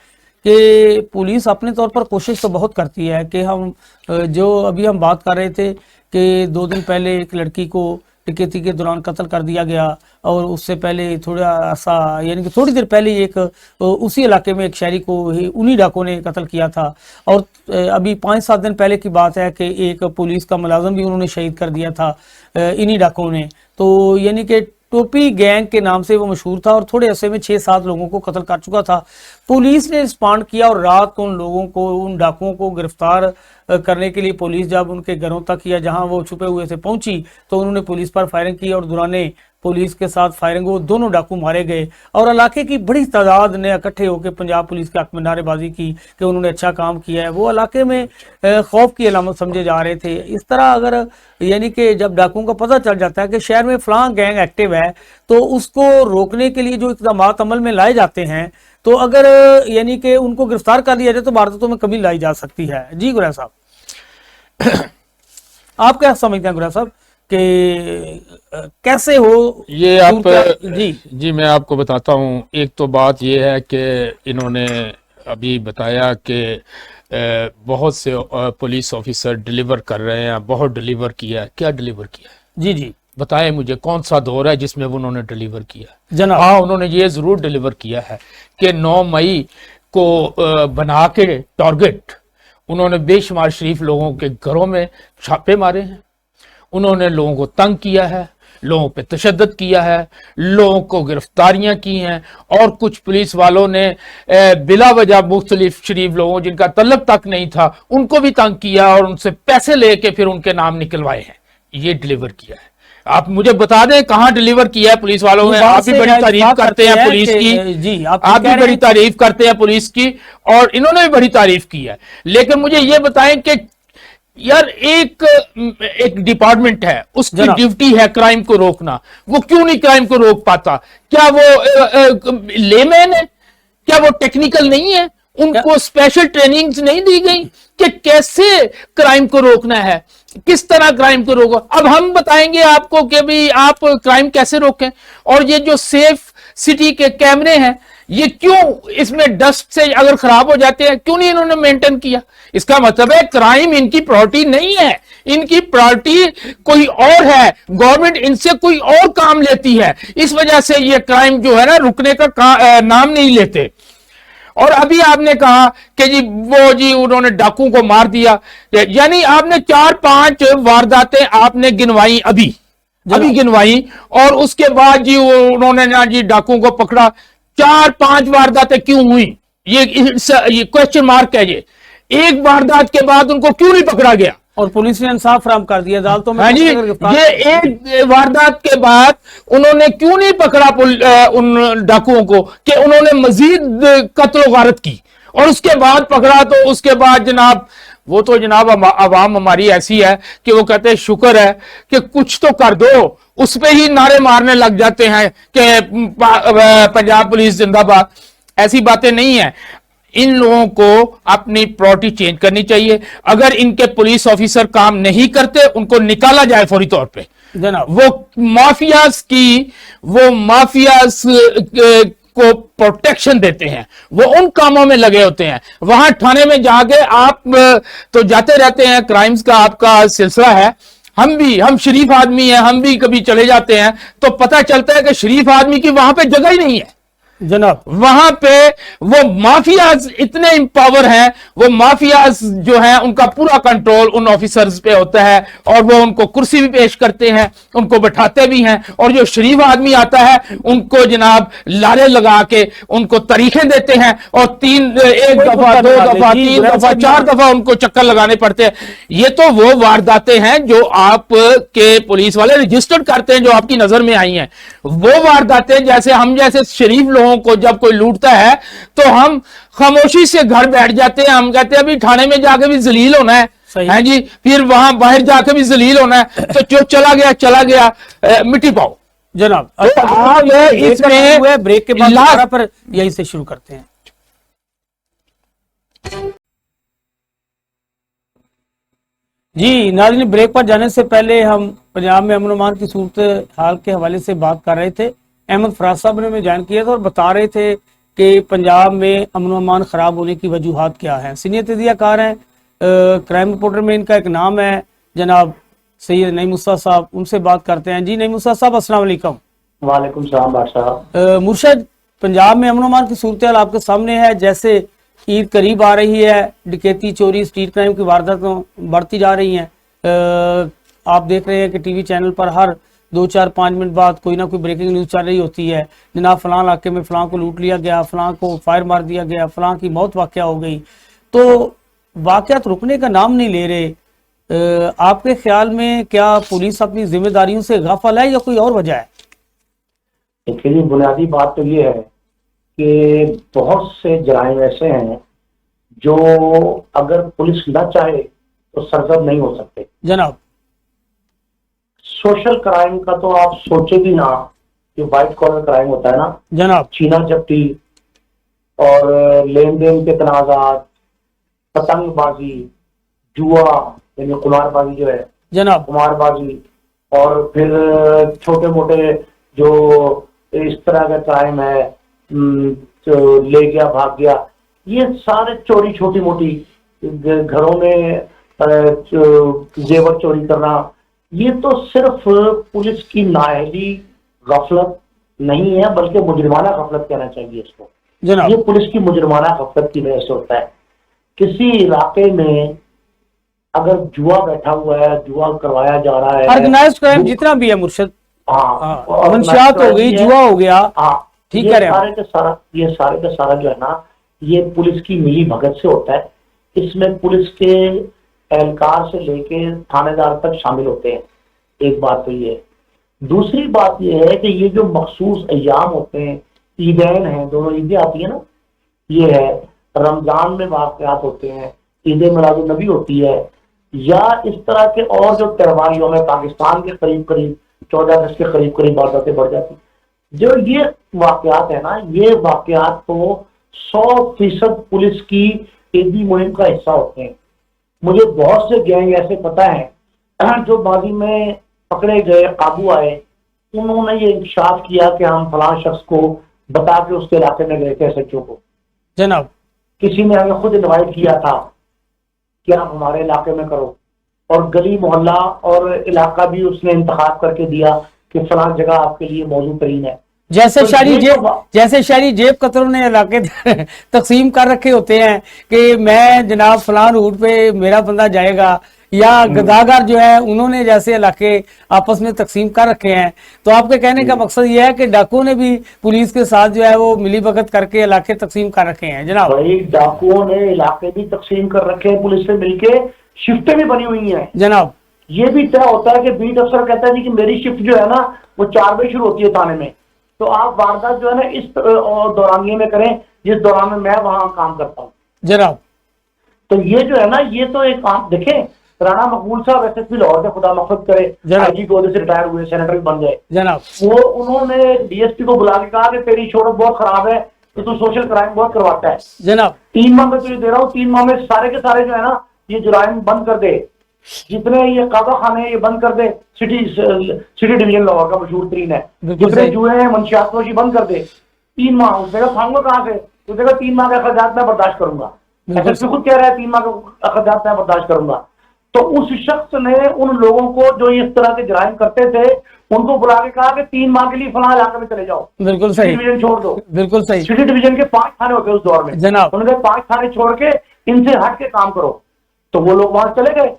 कि पुलिस अपने तौर पर कोशिश तो बहुत करती है कि हम जो अभी हम बात कर रहे थे कि 2 दिन पहले एक लड़की को टिकैती के दौरान कत्ल कर दिया गया और उससे पहले थोड़ा ऐसा यानी कि थोड़ी देर पहले एक उसी इलाके में एक शहरी को ही उन्हीं डाकों ने कत्ल किया था और अभी 5-7 दिन पहले की बात है कि एक पुलिस का मुलाजिम भी उन्होंने शहीद कर दिया था इन्हीं डाकों ने। तो यानी कि टोपी गैंग के नाम से वो मशहूर था और थोड़े अरसे में 6-7 लोगों को कत्ल कर चुका था। पुलिस ने रिस्पॉन्ड किया और रात को उन लोगों को, उन डाकुओं को गिरफ्तार करने के लिए पुलिस जब उनके घरों तक या जहां वो छुपे हुए थे पहुंची तो उन्होंने पुलिस पर फायरिंग की और दौरान पुलिस के साथ फायरिंग वो दोनों डाकू मारे गए और इलाके की बड़ी तादाद ने इकट्ठे होकर पंजाब पुलिस के हक में नारेबाजी की कि उन्होंने अच्छा काम किया है। वो इलाके में खौफ की अलामत समझे जा रहे थे। इस तरह अगर यानी कि जब डाकुओं का पता चल जाता है कि शहर में फलां गैंग एक्टिव है तो उसको रोकने के लिए जो इक़दाम अमल में लाए जाते हैं तो अगर यानी कि उनको गिरफ्तार कर दिया जाए तो वारदातों में कमी लाई जा सकती है। जी गुरैज साहब, आप क्या समझते हैं गुरैज साहब कि कैसे हो ये आप जी मैं आपको बताता हूँ। एक तो बात ये है कि इन्होंने अभी बताया कि बहुत से पुलिस ऑफिसर डिलीवर कर रहे हैं, बहुत डिलीवर किया है। क्या डिलीवर किया है? जी बताएं मुझे, कौन सा दौर है जिसमें उन्होंने डिलीवर किया? जनाब, हाँ, उन्होंने ये जरूर डिलीवर किया है कि 9 मई को बना के टारगेट उन्होंने बेशुमार शरीफ लोगों के घरों में छापे मारे हैं, उन्होंने लोगों को तंग किया है, लोगों पे तशद्दुद किया है, लोगों को गिरफ्तारियां की हैं और कुछ पुलिस वालों ने बिला वजह मुख्तलिफ शरीफ लोगों जिनका तलब तक नहीं था उनको भी तंग किया और उनसे पैसे लेके फिर उनके नाम निकलवाए हैं। ये डिलीवर किया है। आप मुझे बता दें कहां डिलीवर किया है पुलिस वालों ने? आप भी बड़ी तारीफ करते हैं पुलिस की जी, आप भी बड़ी तारीफ करते हैं पुलिस की और इन्होंने भी बड़ी तारीफ की है। लेकिन मुझे ये बताएं कि यार एक डिपार्टमेंट है, उसकी ड्यूटी है क्राइम को रोकना, वो क्यों नहीं क्राइम को रोक पाता? क्या वो लेमैन है? क्या वो टेक्निकल नहीं है? उनको स्पेशल ट्रेनिंग्स नहीं दी गई कि कैसे क्राइम को रोकना है, किस तरह क्राइम को रोको? अब हम बताएंगे आपको कि भी आप क्राइम कैसे रोकें। और ये जो सेफ सिटी के कैमरे हैं ये क्यों इसमें डस्ट से अगर खराब हो जाते हैं क्यों नहीं इन्होंने मेंटेन किया? इसका मतलब है क्राइम इनकी प्रायोरिटी नहीं है, इनकी प्रायोरिटी कोई और है, गवर्नमेंट इनसे कोई और काम लेती है, इस वजह से ये क्राइम जो है ना रुकने का नाम नहीं लेते। और अभी आपने कहा कि जी उन्होंने डाकू को मार दिया, यानी आपने 4-5 वारदातें आपने गिनवाई अभी गिनवाई और उसके बाद जी उन्होंने ना जी डाकू को पकड़ा। 4-5 वारदातें क्यों हुई? ये क्वेश्चन मार्क है। ये एक वारदात के बाद उनको क्यों नहीं पकड़ा गया? और पुलिस ने इंसाफ फराहम कर दिया अदालतों में। हाँ जी, ये एक वारदात के बाद उन्होंने क्यों नहीं पकड़ा उन डाकुओं को कि उन्होंने मजीद कत्ल गारत की और उसके बाद पकड़ा? तो उसके बाद जनाब वो तो जनाब आवाम हमारी ऐसी है कि वो कहते हैं शुक्र है कि कुछ तो कर दो, उस पे ही नारे मारने लग जाते हैं कि पंजाब पुलिस जिंदाबाद। ऐसी बातें नहीं है। इन लोगों को अपनी प्रायोरिटी चेंज करनी चाहिए। अगर इनके पुलिस ऑफिसर काम नहीं करते उनको निकाला जाए फौरी तौर पे। वो माफियाज को प्रोटेक्शन देते हैं, वो उन कामों में लगे होते हैं। वहां थाने में जाके आप तो जाते रहते हैं, क्राइम्स का आपका सिलसिला है। हम शरीफ आदमी हैं, हम भी कभी चले जाते हैं तो पता चलता है कि शरीफ आदमी की वहां पे जगह ही नहीं है जनाब। वहां पे वो माफियाज इतने इंपावर हैं, वो माफियाज जो हैं उनका पूरा कंट्रोल उन ऑफिसर्स पे होता है और वो उनको कुर्सी भी पेश करते हैं, उनको बैठाते भी हैं। और जो शरीफ आदमी आता है उनको जनाब लारे लगा के उनको तरीखें देते हैं और 1 दफा 2 दफा 3 दफा 4 दफा उनको चक्कर लगाने पड़ते हैं। ये तो वो वारदातें हैं जो आप के पुलिस वाले रजिस्टर्ड करते हैं, जो आपकी नजर में आई हैं। वो वारदातें जैसे हम जैसे शरीफ लोग को जब कोई लूटता है तो हम खामोशी से घर बैठ जाते हैं, हम कहते हैं अभी थाने में जाके भी जलील होना है, صحیح. ہیں جی. پھر وہاں باہر جا کے بھی ذلیل ہونا ہے تو جو چلا گیا مٹی پاؤ. جناب آپ اس میں بریک کے بعد دوبارہ پر یہی سے شروع کرتے ہیں. جی ناظرین، بریک پر جانے سے پہلے ہم پنجاب میں امن و امان کی صورت حال کے حوالے سے بات کر رہے تھے. احمد فراز صاحب نے ہمیں جوائن کیا تھا اور بتا رہے تھے کہ پنجاب میں امن و امان خراب ہونے کی وجوہات کیا ہیں. سینئر تجزیہ کار ہیں، کرائم رپورٹر میں ان کا ایک نام ہے جناب سید نعیم مصطفیٰ صاحب. ان سے بات کرتے ہیں. جی نعیم مصطفیٰ صاحب السلام علیکم. وعلیکم السلام بادشاہ. مرشد، پنجاب میں امن و امان کی صورتحال آپ کے سامنے ہے. جیسے عید قریب آ رہی ہے، ڈکیتی، چوری، اسٹریٹ کرائم کی وارداتیں بڑھتی جا رہی ہیں. آپ دیکھ رہے ہیں کہ ٹی وی چینل پر ہر 2-4-5 منٹ بعد کوئی نہ کوئی بریکنگ نیوز چل رہی ہوتی ہے. جناب فلاں علاقے میں فلاں کو لوٹ لیا گیا، فلاں کو فائر مار دیا گیا، فلاں کی موت واقعہ ہو گئی. تو واقعات رکنے کا نام نہیں لے رہے. آپ کے خیال میں کیا پولیس اپنی ذمہ داریوں سے غافل ہے یا کوئی اور وجہ ہے؟ دیکھیے، بنیادی بات تو یہ ہے کہ بہت سے جرائم ایسے ہیں جو اگر پولیس نہ چاہے تو سرزد نہیں ہو سکتے. جناب سوشل کرائم کا تو آپ سوچے بھی نہ کہ وائٹ کالر کرائم ہوتا ہے نا، جناب چینا جپٹی اور لین دین کے تنازعات، پتنگ بازی، جوا یعنی قمار بازی جو ہے، جناب قمار بازی، اور پھر چھوٹے موٹے جو اس طرح کا کرائم ہے، تو لے گیا بھاگ گیا، یہ سارے چوری، چھوٹی موٹی گھروں میں زیور چوری کرنا، یہ تو صرف پولیس کی نااہلی، غفلت نہیں ہے بلکہ مجرمانہ غفلت کہنا چاہیے اس کو. جناب یہ پولیس کی مجرمانہ غفلت کی وجہ سے ہوتا ہے. کسی علاقے میں اگر جوا بیٹھا ہوا ہے، جوا کروایا جا رہا ہے، آرگنائزڈ کرائم جتنا بھی ہے مرشد، ہاں، منشیات ہو گئی، جوا ہو گیا، ہاں، ٹھیک یہ کہہ رہے ہیں سارے کا سارا جو ہے نا، یہ پولیس کی ملی بھگت سے ہوتا ہے. اس میں پولیس کے اہلکار سے لے کے تھانے دار تک شامل ہوتے ہیں. ایک بات تو یہ ہے. دوسری بات یہ ہے کہ یہ جو مخصوص ایام ہوتے ہیں، عیدین ہیں، دونوں عیدیں آتی ہیں نا، یہ ہے رمضان میں واقعات ہوتے ہیں، عید میلاد النبی ہوتی ہے، یا اس طرح کے اور جو تہوار یوم پاکستان کے قریب 14 اگست کے قریب وارداتیں بڑھ جاتی ہیں. جو یہ واقعات ہیں نا، یہ واقعات تو 100% پولیس کی عیدی مہم کا حصہ ہوتے ہیں. مجھے بہت سے گینگ ایسے پتہ ہیں جو ماضی میں پکڑے گئے، قابو آئے، انہوں نے یہ انکشاف کیا کہ ہم فلاں شخص کو بتا کے اس کے علاقے میں گئے تھے، ایس ایچ او کو. جناب کسی نے ہمیں خود انوائٹ کیا تھا کہ آپ ہمارے علاقے میں کرو، اور گلی محلہ اور علاقہ بھی اس نے انتخاب کر کے دیا کہ فلاں جگہ آپ کے لیے موزوں ترین ہے. جیسے تو شہری جیب قطروں نے علاقے تقسیم کر رکھے ہوتے ہیں کہ میں جناب فلاں روٹ پہ میرا بندہ جائے گا، یا گداگر جو ہے انہوں نے جیسے علاقے آپس میں تقسیم کر رکھے ہیں. تو آپ کے کہنے کا مقصد یہ ہے کہ ڈاکو نے بھی پولیس کے ساتھ جو ہے وہ ملی بھگت کر کے علاقے تقسیم کر رکھے ہیں. جناب بھائی، ڈاکوؤں نے علاقے بھی تقسیم کر رکھے ہیں، پولیس سے مل کے شفٹیں بھی بنی ہوئی ہیں. جناب یہ بھی طے ہوتا ہے کہ بیٹ افسر کہتا ہے جی کہ میری شفٹ جو ہے نا وہ 4 بجے شروع ہوتی ہے تھانے میں، تو آپ واردات جو ہے نا اس دورانیے میں کریں جس دوران میں وہاں کام کرتا ہوں. جناب تو یہ جو ہے نا، یہ تو ایک کام دیکھیں. رانا مقبول صاحب ایس ایس پی لاہور سے، خدا مغفرت کرے، آئی جی کے عہدے سے ریٹائر ہوئے، سینیٹر بن گئے. جناب وہ انہوں نے ڈی ایس پی کو بلا کے کہا کہ تیری شہرت بہت خراب ہے کہ تو سوشل کرائم بہت کرواتا ہے. جناب 3 ماہ میں تجھے دے رہا ہوں، 3 ماہ میں سارے کے سارے جو ہے نا یہ جرائم بند کر دے، جتنے یہ قاضا خانے ہیں یہ بند کر دے. سٹی ڈویژن لاہور کا مشہور ترین ہے. جتنے جوئے ہیں، منشیات نوشی بند کر دے. 3 ماہ اس جگہ کھاؤں گا کہاں سے؟ اس جگہ 3 ماہ کے اخراجات میں برداشت کروں گا. ایسے خود کہہ رہا ہے 3 ماہ کے اخراجات میں برداشت کروں گا. تو اس شخص نے ان لوگوں کو جو اس طرح کے جرائم کرتے تھے ان کو بلا کے کہا کہ 3 ماہ کے لیے فلاں علاقے میں چلے جاؤ، بالکل سٹی صحیح، ڈویژن چھوڑ دو. بالکل صحیح. سٹی ڈویژن کے 5 تھانے ہوتے اس دور میں. جناب انہوں نے 5 تھانے چھوڑ کے ان سے ہٹ کے کام کرو. تو وہ لوگ وہاں چلے گئے.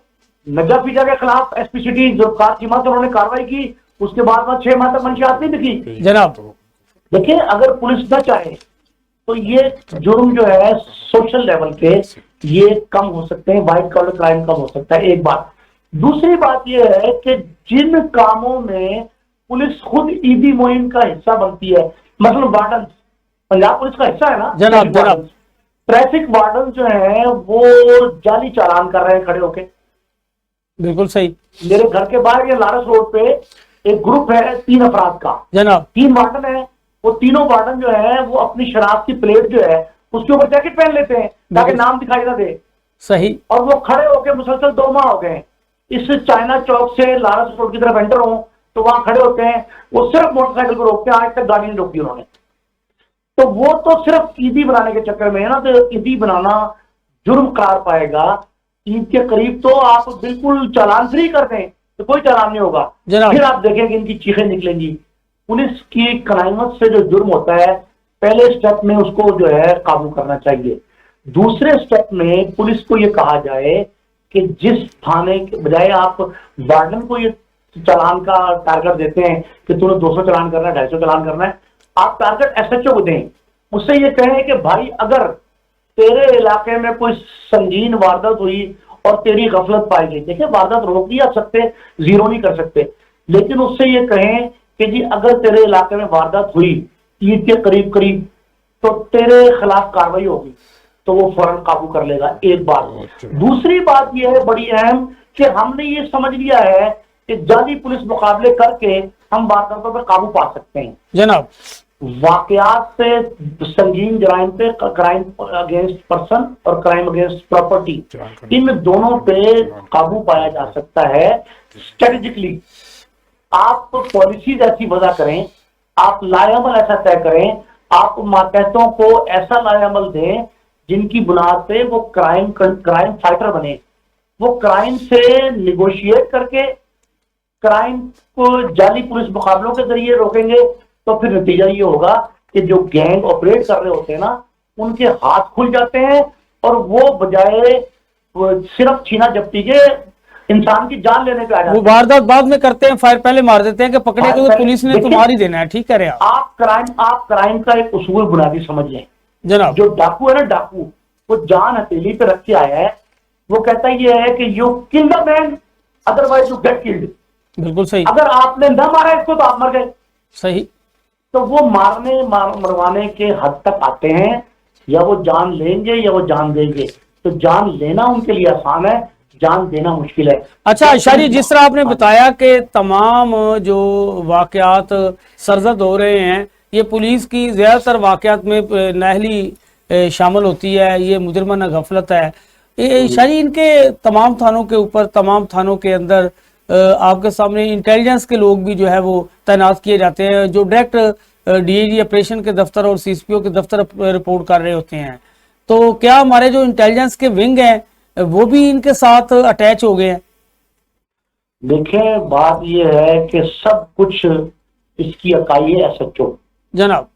نجف فیجا کے خلاف S P city Zulfiqar Cheema سے انہوں نے کارروائی کی. اس کے بعد 6 ماہ تک منشیات نہیں دکھی. جناب دیکھیں، اگر پولیس نہ چاہے تو یہ جرم جو ہے سوشل لیول کے یہ کم ہو سکتے ہیں، وائٹ کالر کرائم کم ہو سکتا ہے. ایک بات. دوسری بات یہ ہے کہ جن کاموں میں پولیس خود عیدی مہم کا حصہ بنتی ہے، مثلا وارڈن پنجاب پولیس کا حصہ ہے نا. جناب ٹریفک وارڈن جو ہیں وہ جعلی چالان کر رہے ہیں کھڑے ہو کے. बिल्कुल सही मेरे घर के बाहर ये लारस रोड पे एक ग्रुप है 3 अफराद का, जनाब। 3 वार्डन है। वो तीनों वार्डन जो है वो अपनी शराब की प्लेट जो है उसके ऊपर जैकेट पहन लेते हैं ताकि नाम दिखाई ना दे, सही और वो खड़े होकर मुसलसल 2 माह हो गए इस चाइना चौक से लारस रोड की तरफ एंटर हो तो वहां खड़े होते हैं, वो सिर्फ मोटरसाइकिल को रोकते हैं, आज तक गाड़ी नहीं रोकी उन्होंने। तो वो तो सिर्फ ईदी बनाने के चक्कर में है ना, तो ईदी बनाना जुर्म करार पाएगा। ईद के करीब तो आप बिल्कुल चालान फ्री कर दें तो कोई चालान नहीं होगा, जनाब। फिर आप देखेंगे इनकी चीखें निकलेंगी। पुलिस की कनाइमत से जो जुर्म होता है पहले स्टेप में उसको जो है काबू करना चाहिए। दूसरे स्टेप में पुलिस को ये कहा जाए कि जिस थाने के बजाय आप वार्डन को ये चालान का टारगेट देते हैं कि तूने 200 चालान करना है, 250 चालान करना है, आप टारगेट एसएचओ को दें। उससे ये कहें कि भाई अगर तेरे इलाके में कोई संगीन वारदात हुई और तेरी गफलत पाई गई, देखिए वारदात रोक नहीं आ सकते, जीरो नहीं कर सकते, लेकिन उससे ये कहें कि जी अगर तेरे इलाके में वारदात हुई ईद के करीब करीब तो तेरे खिलाफ कार्रवाई होगी, तो वो फौरन काबू कर लेगा। एक बात। दूसरी बात यह है बड़ी अहम कि हमने ये समझ लिया है कि जाली पुलिस मुकाबले करके हम वारदातों पर काबू पा सकते हैं जनाब। वाकयात पे, संगीन जराइम पे, क्राइम अगेंस्ट पर्सन और क्राइम अगेंस्ट प्रॉपर्टी, इन दोनों पे काबू पाया जा सकता है स्ट्रेटेजिकली। आप पॉलिसीज ऐसी वजह करें, आप लायमल ऐसा तय करें, आप मातहतों को ऐसा लायमल दें जिनकी बुनियाद पे वो क्राइम फाइटर बने, वो क्राइम से निगोशिएट करके क्राइम को जाली पुलिस मुकाबलों के जरिए रोकेंगे, तो फिर नतीजा ये होगा कि जो गैंग ऑपरेट कर रहे होते हैं ना उनके हाथ खुल जाते हैं और वो बजाय सिर्फ छीना झपटी के इंसान की जान लेने पे आ जाते वो हैं। वारदात बाद में करते हैं, फायर पहले मार देते हैं कि पकड़े तो फायर पुलिस ने देखिए, तुम्हारी देना है। ठीक कह रहे हैं आप क्राइम का एक उसूल बुनियादी समझ लें। जनाब। जो डाकू है ना, डाकू वो जान हथेली पे रख के आया है, वो कहता ये है कि you kill the man otherwise you get killed. बिल्कुल सही अगर आपने न मारा इसको तो आप मर गए। सही। तो वो मरवाने के हद तक आते हैं, या वो जान लेंगे या वो जान देंगे। तो जान लेना उनके लिए आसान है, जान देना मुश्किल है। अच्छा शारी, जिस तरह आपने बताया कि तमाम जो वाकयात सरजद हो रहे हैं ये पुलिस की ज्यादातर वाकयात में नाअहली शामिल होती है, ये मुजरमाना गफलत है। शारी, इनके तमाम थानों के ऊपर, तमाम थानों के अंदर आपके सामने इंटेलिजेंस के लोग भी जो है वो तैनात किए जाते हैं, जो डायरेक्ट डीआईजी ऑपरेशन के दफ्तर और सीएसपीओ के दफ्तर रिपोर्ट कर रहे होते हैं। तो क्या हमारे जो इंटेलिजेंस के विंग हैं वो भी इनके साथ अटैच हो गए हैं? देखें, बात यह है कि सब कुछ इसकी इकाई है एसएचओ जनाब।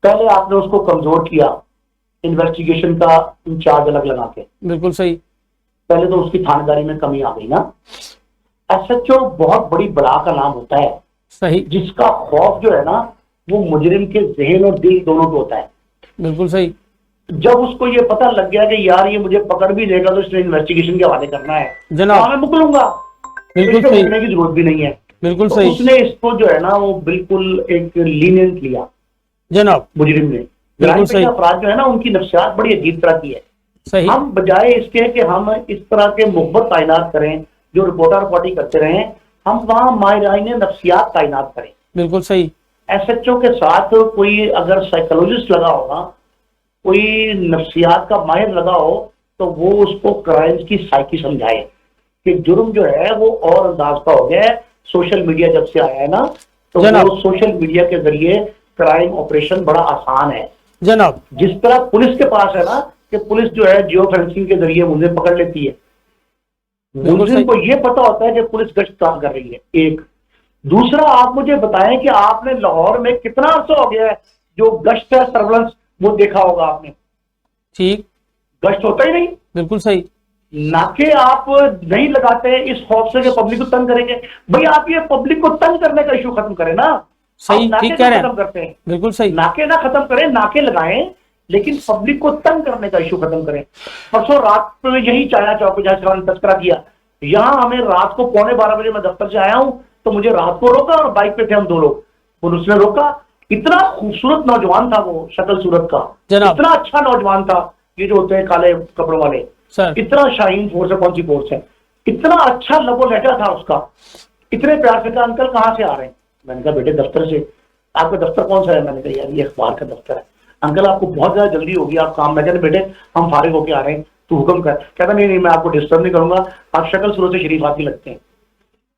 पहले आपने उसको कमजोर किया इन्वेस्टिगेशन का इंचार्ज अलग लगा के। बिल्कुल सही। पहले तो उसकी थानेदारी में कमी आ गई ना। एसएचओ बहुत बड़ी बला का नाम होता है, सही। जिसका खौफ जो है ना वो मुजरिम के जहन और दिल दोनों पे होता है। बिल्कुल सही। जब उसको ये पता लग गया कि यार ये मुझे पकड़ भी लेगा तो इसने इन्वेस्टिगेशन के हवाले करना है, जनाब। तो मैं मुकलूंगा, बिल्कुल इसको सही। मुकलने की जरूरत भी नहीं है। बिल्कुल तो सही उसने इसको जो है ना वो बिल्कुल एक लीनियंट लिया जनाब। मुजरिम ने। बिल्कुल सही। अपराध जो है ना उनकी नफ्सियात बड़ी अजीब तरह की है। सही। हम बजाय इसके कि हम इस तरह के मुखबर ताइनात करें जो रिपोर्टिंग करते रहें, हम वहां माहिराइन नफ्सियात ताइनात करें। बिल्कुल सही। एसएचओ के साथ कोई अगर साइकोलॉजिस्ट लगा होगा, कोई नफ्सियात का माहिर लगा हो, तो वो उसको क्राइम की साइकी समझाए कि जुर्म जो है वो और अंदाज का हो गया है। सोशल मीडिया जब से आया है ना, तो जनाब। वो सोशल मीडिया के जरिए क्राइम ऑपरेशन बड़ा आसान है। जनाब। जिस तरह पुलिस के पास है ना कि पुलिस जो है जियो फेंसिंग के जरिए मुझे पकड़ लेती है, मुझे को ये पता होता है कि पुलिस गश्त काम कर रही है। एक दूसरा, आप मुझे बताएं कि आपने लाहौर में कितना अर्सा हो गया है जो गश्त है, सर्वेलेंस, वो देखा होगा आपने? ठीक। गश्त होता ही नहीं। बिल्कुल सही। नाके आप नहीं लगाते इस खौफ से कि पब्लिक को तंग करेंगे। भाई आप ये पब्लिक को तंग करने का इशू खत्म करें ना। सही, आप नाके ठीक कह रहे हैं। खत्म करते हैं, बिल्कुल सही। नाके ना खत्म करें, नाके लगाएं, लेकिन पब्लिक को तंग करने का इशू खत्म करें। परसों रात में यही चाइना चौक पे जहां तस्करा किया, यहाँ हमें रात को 11:15 मैं दफ्तर से आया हूं, तो मुझे रात को रोका और बाइक पे थे हम 2 लोग, पुलिस ने रोका। इतना खूबसूरत नौजवान था वो, शक्ल सूरत का जनाब। इतना अच्छा नौजवान था, ये जो होते हैं काले कपड़ों वाले सर। इतना शाहीन फोर्स है, कौन सी फोर्स है, इतना अच्छा लबो लेटर था उसका, इतने प्यार से कहा अंकल कहाँ से आ रहे हैं, मैंने कहा बेटे दफ्तर से। आपका दफ्तर कौन सा है, मैंने कहा यार ये अखबार का दफ्तर है। अंकल आपको बहुत ज्यादा जल्दी होगी, आप काम में, कहते बेटे हम फारिग होके आ रहे हैं, तू हुक्म कर। कहता नहीं नहीं मैं आपको डिस्टर्ब नहीं करूंगा, आप शक्ल सूरत से शरीफ आदमी लगते हैं।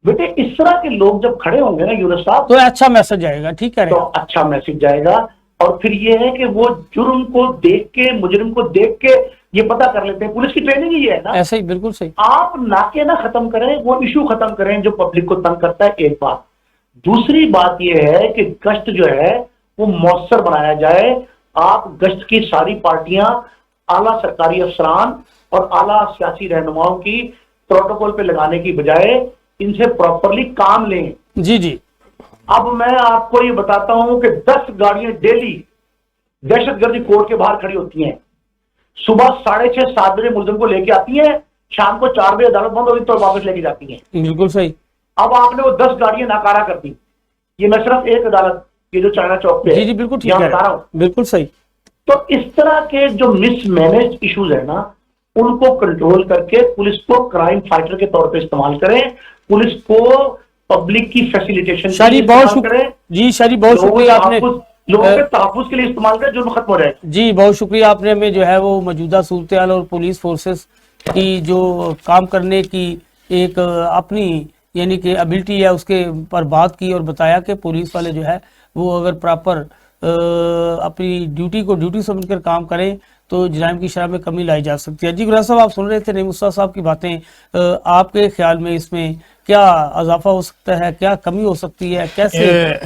बेटे इस तरह के लोग जब खड़े होंगे ना यूनुस साहब, तो अच्छा मैसेज आएगा, ठीक है, तो अच्छा मैसेज जाएगा। और फिर ये है कि वो जुर्म को देख के, मुजरिम को देख के ये पता कर लेते हैं। पुलिस की ट्रेनिंग ही है ना, ऐसे ही, बिल्कुल सही। आप नाके ना खत्म करें, वो इशू खत्म करें जो पब्लिक को तंग करता है, एक बात। दूसरी बात यह है कि गश्त जो है वो मौसर बनाया जाए। आप गश्त की सारी पार्टियां, आला सरकारी अफसरान और आला सियासी रहनुमाओं की प्रोटोकॉल पे लगाने की बजाय इनसे प्रॉपरली काम लें। जी जी। अब मैं आपको ये बताता हूं कि 10 गाड़ियां डेली दहशतगर्दी कोर्ट के बाहर खड़ी होती हैं। सुबह 6:30 7 बजे मुलजिम को लेके आती हैं, शाम को 4 बजे अदालत बंद होगी तो वापस लेके जाती हैं। बिल्कुल सही। अब आपने वो 10 गाड़ियां नाकारा कर दी। ये मैं सिर्फ एक अदालत, ये जो चाइना चौक पे जी जी बिल्कुल ठीक यहाँ है, बता रहा हूं। बिल्कुल सही। तो इस तरह के जो मिसमैनेज इश्यूज है ना, उनको कंट्रोल करके पुलिस को क्राइम फाइटर के तौर पे इस्तेमाल करें, पुलिस को पब्लिक की फैसिलिटेशन शारी बहुत शुक्रिया जी, शारी बहुत शुक्रिया आपने, लोगों के तहफ्फुज के लिए इस्तेमाल करें, जुर्म खत्म हो जाएगा। जी बहुत शुक्रिया आपने हमें जो है वो मौजूदा सूरत हाल और पुलिस फोर्सेस की जो काम करने की एक अपनी यानी कि एबिलिटी है उसके पर बात की और बताया कि पुलिस वाले जो है वो अगर प्रॉपर अपनी ड्यूटी को ड्यूटी समझकर काम करें तो जराइम की शरह में कमी लाई जा सकती है। जी गुलाम साहब आप सुन रहे थे नईम मुस्तफा साहब की बातें, आपके ख्याल में इसमें क्या इजाफा हो सकता है, क्या कमी हो सकती है, कैसे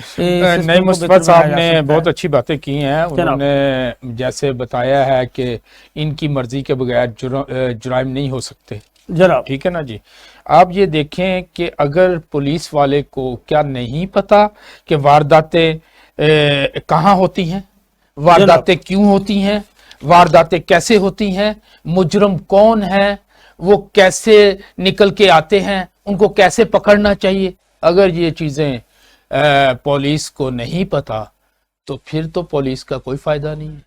नईम मुस्तफा साहब ने बहुत अच्छी बातें की हैं। उन्होंने जैसे बताया है कि इनकी मर्जी के बगैर जुराइम नहीं हो सकते जनाब, ठीक है ना जी। आप ये देखें कि अगर पुलिस वाले को क्या नहीं पता कि वारदातें कहाँ होती हैं, वारदातें क्यों होती हैं, वारदातें कैसे होती हैं, मुजरम कौन है, वो कैसे निकल के आते हैं, उनको कैसे पकड़ना चाहिए, अगर ये चीज़ें पुलिस को नहीं पता तो फिर तो पुलिस का कोई फ़ायदा नहीं है,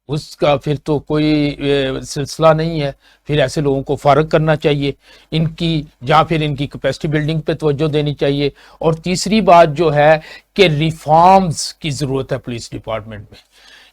उसका फिर तो कोई सिलसिला नहीं है। फिर ऐसे लोगों को फारग करना चाहिए, इनकी या फिर इनकी कैपेसिटी बिल्डिंग पे तवज्जो देनी चाहिए। और तीसरी बात जो है कि रिफॉर्म्स की ज़रूरत है पुलिस डिपार्टमेंट में,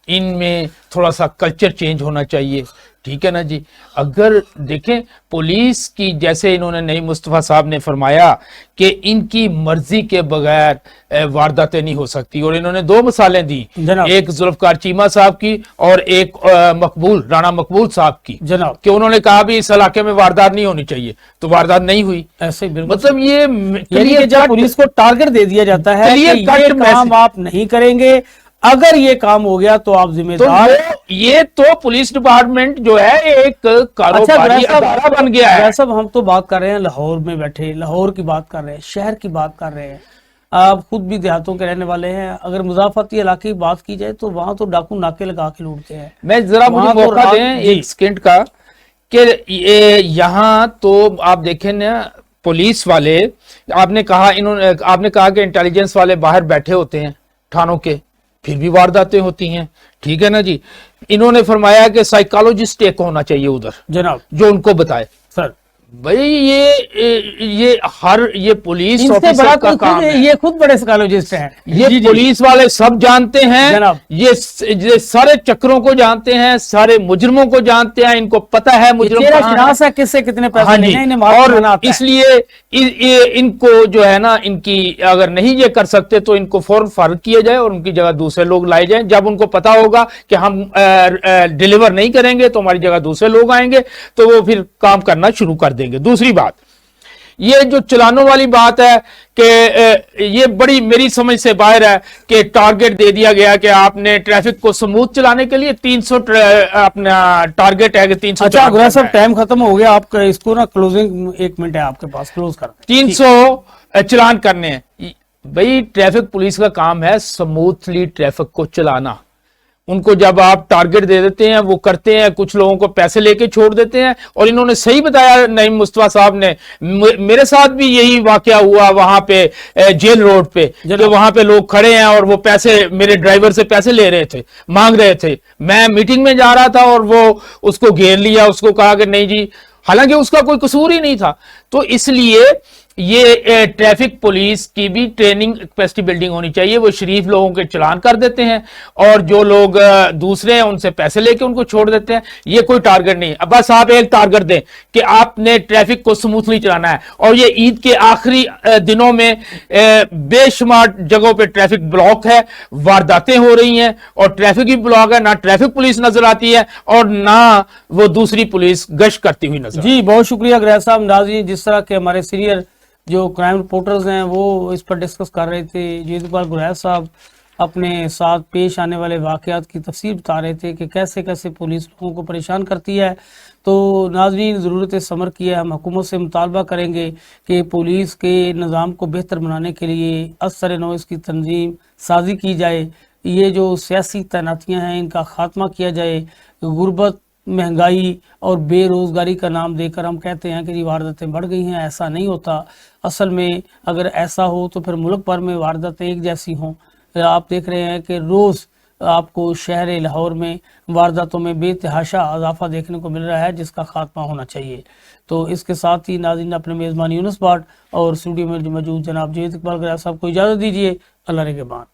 इनमें थोड़ा सा कल्चर चेंज होना चाहिए, ठीक है ना जी। अगर देखें पुलिस की, जैसे इन्होंने नईम मुस्तफा साहब ने फरमाया कि इनकी मर्जी के बगैर वारदातें नहीं हो सकती, और इन्होंने 2 मिसालें दी, एक जुल्फकार चीमा साहब की और एक राणा मकबूल साहब की, जनाब, कि उन्होंने कहा भी इस इलाके में वारदात नहीं होनी चाहिए तो वारदात नहीं हुई। ऐसे मतलब ये जब पुलिस को टारगेट दे दिया जाता है कि ये काम आप नहीं करेंगे, अगर ये काम हो गया तो आप जिम्मेदार। तो ये तो पुलिस डिपार्टमेंट जो है एक कारोबारी अदारा बन गया है। सब हम तो बात कर रहे हैं लाहौर में बैठे, लाहौर की बात कर रहे हैं, शहर की बात कर रहे हैं, आप खुद भी देहातों के रहने वाले हैं। अगर मुजाफती इलाके की बात की जाए तो वहां तो डाकू नाके लगा के लूटते हैं। मैं जरा मुझे मौका दें एक सेकंड का कि यहाँ तो आप देखें ना पुलिस वाले, आपने कहा कि इंटेलिजेंस वाले बाहर बैठे होते हैं थानों के, फिर भी वारदातें होती हैं, ठीक है ना जी। इन्होंने फरमाया कि साइकोलॉजिस्ट एक होना चाहिए उधर जनाब, जो उनको बताए। सर भाई ये पुलिस ऑफिसर का काम है, ये खुद बड़े साइकोलॉजिस्ट हैं, ये पुलिस वाले सब जानते हैं जनाब, ये सारे चक्रों को जानते हैं, सारे मुजरमों को जानते हैं, इनको पता है मुजरम कहाँ है, किससे कितने पैसे लेने हैं, और इसलिए इनको जो है ना, इनकी अगर नहीं ये कर सकते तो इनको फौरन फारिग किया जाए और उनकी जगह दूसरे लोग लाए जाएं। जब उनको पता होगा कि हम डिलीवर नहीं करेंगे तो हमारी जगह दूसरे लोग आएंगे तो वो फिर काम करना शुरू कर देंगे। दूसरी बात, ये जो चलानों वाली बात है कि ये बड़ी मेरी समझ से बाहर है कि टारगेट दे दिया गया कि आपने ट्रैफिक को स्मूथ चलाने के लिए 300 अपना टारगेट है कि 300। अच्छा गुलाम साहब टाइम खत्म हो गया, आप इसको ना क्लोजिंग 1 मिनट है आपके पास, क्लोज कर। 300 चलान करने हैं भाई, ट्रैफिक पुलिस का काम है स्मूथली ट्रैफिक को चलाना। उनको जब आप टारगेट दे देते हैं वो करते हैं, कुछ लोगों को पैसे लेके छोड़ देते हैं। और इन्होंने सही बताया नईम मुस्तफा साहब ने, मेरे साथ भी यही वाकया हुआ वहां पे जेल रोड पे, जो वहां पे लोग खड़े हैं और वो पैसे मेरे ड्राइवर से पैसे ले रहे थे, मांग रहे थे। मैं मीटिंग में जा रहा था और वो उसको घेर लिया, उसको कहा कि नहीं जी हालांकि उसका कोई कसूर ही नहीं था। तो इसलिए ये ट्रैफिक पुलिस की भी ट्रेनिंग कैपेसिटी बिल्डिंग होनी चाहिए। वो शरीफ लोगों के चलान कर देते हैं और जो लोग दूसरे हैं उनसे पैसे लेके उनको छोड़ देते हैं। ये कोई टारगेट नहीं। अब बस आप एक टारगेट दें कि आपने ट्रैफिक को स्मूथली चलाना है। और ये ईद के आखिरी दिनों में बेशुमार जगहों पे ट्रैफिक ब्लॉक है, वारदातें हो रही हैं और ट्रैफिक भी ब्लॉक है, ना ट्रैफिक पुलिस नजर आती है और ना वो दूसरी पुलिस गश्त करती हुई नजर। जी बहुत शुक्रिया ग्रह साहब। नाज़रीन, जिस तरह के हमारे सीनियर जो क्राइम रिपोर्टर्स हैं वो इस पर डिस्कस कर रहे थे, जीत इकबाल गुरैश साहब अपने साथ पेश आने वाले वाक़यात की तफसीर बता रहे थे कि कैसे कैसे पुलिस लोगों को परेशान करती है। तो नाज़रीन, ज़रूरत समर की है। हम हुकूमत से मुतालबा करेंगे कि पुलिस के निज़ाम को बेहतर बनाने के लिए असर नौ इसकी तंजीम साजी की जाए। ये जो सियासी तैनातियाँ हैं इनका ख़ात्मा किया जाए। गुर्बत, महंगाई और बेरोज़गारी का नाम देकर हम कहते हैं कि ये वारदातें बढ़ गई हैं, ऐसा नहीं होता। असल में अगर ऐसा हो तो फिर मुल्क भर में वारदातें एक जैसी हों। आप देख रहे हैं कि रोज़ आपको शहर लाहौर में वारदातों में बेतहाशा इजाफा देखने को मिल रहा है, जिसका खात्मा होना चाहिए। तो इसके साथ ही नाज़रीन, अपने मेज़बान यूनुस बाट और स्टूडियो में मौजूद जनाब जीत इकबाल गुरैश साहब को इजाज़त दीजिए। अल्लाह ने के बाद।